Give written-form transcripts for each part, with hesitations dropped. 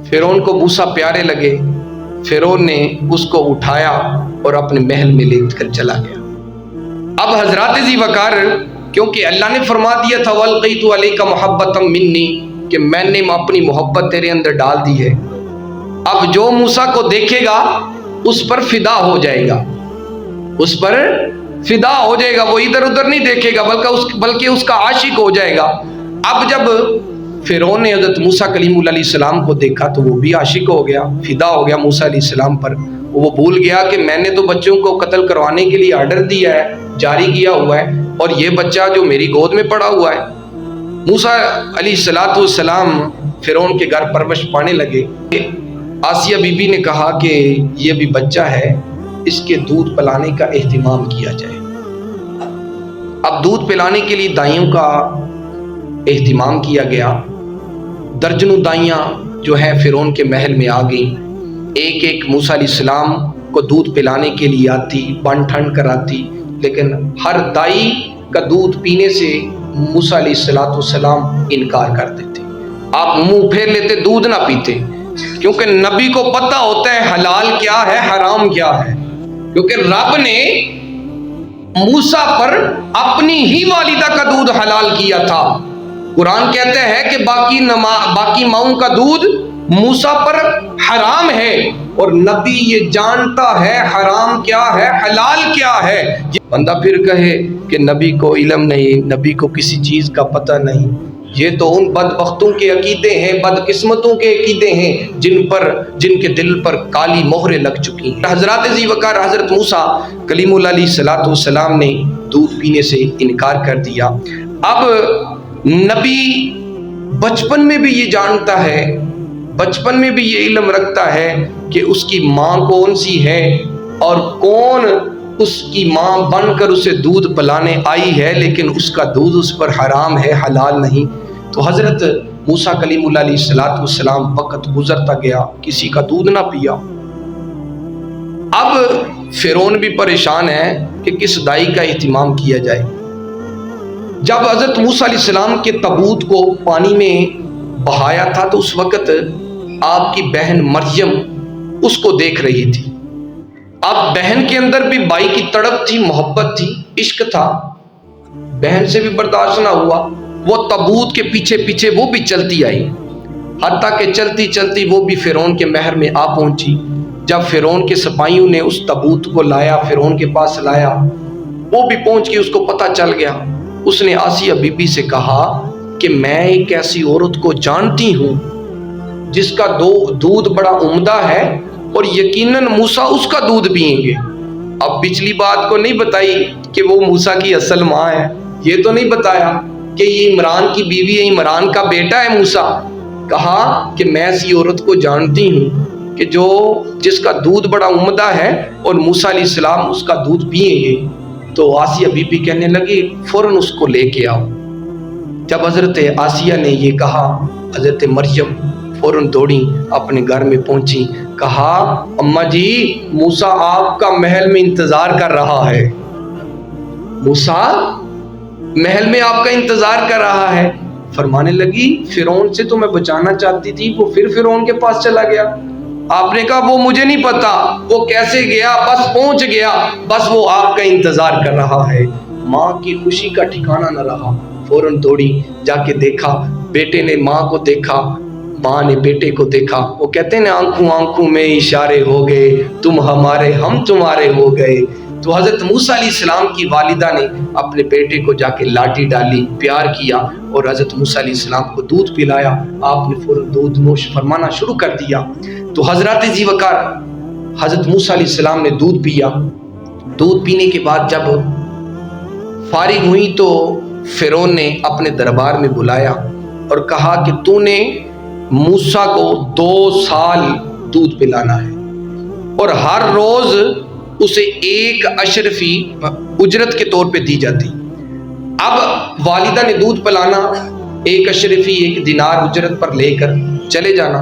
फिरौन को मूसा प्यारे लगे, फिरौन ने उसको उठाया और अपने महल में ले कर चला गया। अब हजरत ज़ी वकार, क्योंकि अल्लाह ने फरमा दिया था वल्क़ीतु अलैका मुहब्बतम मिन्नी, कि मैंने अपनी मोहब्बत तेरे अंदर डाल दी है। अब जो मूसा को देखेगा उस पर फिदा हो जाएगा, उस पर फिदा हो जाएगा, वो इधर उधर नहीं देखेगा बल्कि उसका आशिक हो जाएगा। अब जब फिरौन ने हज़रत मूसा कलीमुल्लाह अलैहिस्सलाम को देखा तो वो भी आशिक हो गया, फिदा हो गया मूसा अलैहिस्सलाम पर। वो भूल गया कि मैंने तो बच्चों को कत्ल करवाने के लिए आर्डर दिया है, जारी किया हुआ है, और ये बच्चा जो मेरी गोद में पड़ा हुआ है। मूसा अलैहिस्सलाम फिरौन के घर परवरिश पाने लगे। आसिया बीबी ने कहा कि ये भी बच्चा है, इसके दूध पिलाने का एहतिमाम किया जाए। अब दूध पिलाने के लिए दाइयों का एहतिमाम किया गया। दर्जनों दाइयाँ जो है फिरौन के महल में आ गई, एक एक मूसा अलैहिस्सलाम को दूध पिलाने के लिए आती, बन ठन कराती, लेकिन हर दाई का दूध पीने से मूसा अलैहिस्सलाम इनकार कर देते। आप मुंह फेर लेते, दूध ना पीते, क्योंकि नबी को पता होता है हलाल क्या है हराम क्या है, क्योंकि रब ने मूसा पर अपनी ही वालिदा का दूध हलाल किया था। कुरान कहता है कि बाकी माओं का दूध मूसा पर हराम है, और नबी ये जानता है हराम क्या है हलाल क्या है। बंदा फिर कहे कि नबी को इल्म नहीं, नबी को किसी चीज़ का पता नहीं, ये तो उन बदबख्तों के अकीदे हैं, बदकिस्मतों के अकीदे हैं जिनके दिल पर काली मोहरें लग चुकी हैं। हज़रत ज़ी वकार हज़रत मूसा कलीमुल्लाह अलैहिस्सलाम ने दूध पीने से इनकार कर दिया। अब नबी बचपन में भी ये जानता है, बचपन में भी ये इल्म रखता है कि उसकी माँ कौन सी है और कौन उसकी माँ बनकर उसे दूध पिलाने आई है, लेकिन उसका दूध उस पर हराम है, हलाल नहीं। तो हज़रत मूसा कलीमुल्लाह अलैहिस्सलाम वक़्त गुजरता गया, किसी का दूध ना पिया। अब फिरौन भी परेशान है कि किस दाई का एहतिमाम किया जाए। जब हज़रत मूसा अलैहिस्सलाम के तबूत को पानी में बहाया था तो उस वक़्त आपकी बहन मरियम उसको देख रही थी। अब बहन के अंदर भी भाई की तड़प थी, मोहब्बत थी, इश्क था। बहन से भी बर्दाश्त ना हुआ, वो तबूत के पीछे पीछे वो भी चलती आई, हत्ता के चलती चलती वो भी फिरौन के महल में आ पहुंची। जब फिरौन के सिपाहियों ने उस तबूत को लाया, फिरौन के पास लाया, वो भी पहुंच के उसको पता चल गया। उसने आसिया बीबी से कहा कि मैं एक ऐसी औरत को जानती हूँ जिसका दूध बड़ा उम्दा है और यकीनन मूसा उसका दूध पिएंगे। अब पिछली बात को नहीं बताई कि वो मूसा की असल माँ है, ये तो नहीं बताया कि ये इमरान की बीवी है, इमरान का बेटा है मूसा। कहा कि मैं ऐसी औरत को जानती हूँ कि जिसका दूध बड़ा उम्दा है और मूसा अलैहिस्सलाम उसका दूध पिएंगे। तो आसिया बीबी कहने लगी फौरन उसको लेके आओ। जब हज़रत आसिया ने ये कहा, हज़रत मरियम फौरन दौड़ी, अपने घर में पहुंची, कहा अम्मा जी मूसा आपका महल में इंतजार कर रहा है, मूसा महल में आपका इंतजार कर रहा है। फरमाने लगी फिरौन से तो मैं बचाना चाहती थी, वो फिर फिरौन के पास चला गया। आपने कहा वो मुझे नहीं पता वो कैसे गया, बस पहुंच गया, बस वो आपका इंतजार कर रहा है। माँ की खुशी का ठिकाना न रहा, फौरन दौड़ी, जाके देखा, बेटे ने माँ को देखा, माँ ने बेटे को देखा। वो कहते हैं ना आंखों आंखों में इशारे हो गए, तुम हमारे हम तुम्हारे हो गए। तो हज़रत मूसा अलैहिस्सलाम की वालिदा ने अपने बेटे को जाके लाठी डाली, प्यार किया और हज़रत मूसा अलैहिस्सलाम को दूध पिलाया। आपने फौरन दूध नोश फरमाना शुरू कर दिया। तो हज़रत ज़ी वकार हज़रत मूसा अलैहिस्सलाम ने दूध पिया। दूध पीने के बाद जब फारिग हुई तो फिरौन ने अपने दरबार में बुलाया और कहा कि तूने मूसा को 2 साल दूध पिलाना है और हर रोज उसे 1 अशरफी उजरत के तौर पे दी जाती। अब वालिदा ने दूध पिलाना, 1 अशरफी 1 दिनार उजरत पर लेकर चले जाना।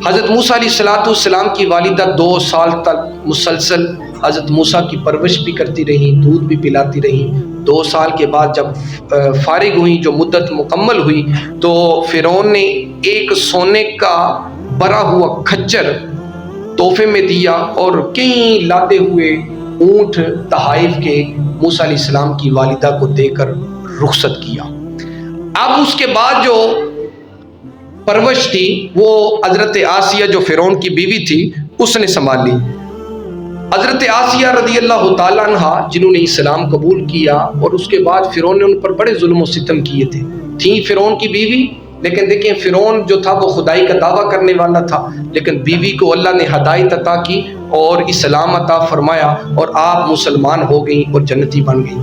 हज़रत मूसा अलैहिस्सलाम की वालिदा 2 साल तक मुसलसल حضرت موسیٰ کی پرورش بھی کرتی رہیں، دودھ بھی پلاتی رہیں۔ 2 سال کے بعد جب فارغ ہوئیں، جو مدت مکمل ہوئی، تو فرعون نے ایک سونے کا بھرا ہوا کھچر تحفے میں دیا اور کئی لادے ہوئے اونٹ تحائف کے موسیٰ علیہ السلام کی والدہ کو دے کر رخصت کیا۔ اب اس کے بعد جو پرورش تھی وہ حضرت آسیہ جو فرعون کی بیوی تھی اس نے سنبھال لی۔ حضرت آسیہ رضی اللہ تعالیٰ عنہ جنہوں نے اسلام قبول کیا، اور اس کے بعد فرعون نے ان پر بڑے ظلم و ستم کیے تھے، تھیں فرعون کی بیوی، لیکن دیکھیں فرعون جو تھا وہ خدائی کا دعویٰ کرنے والا تھا، لیکن بیوی کو اللہ نے ہدایت عطا کی اور اسلام عطا فرمایا، اور آپ مسلمان ہو گئیں اور جنتی بن گئیں۔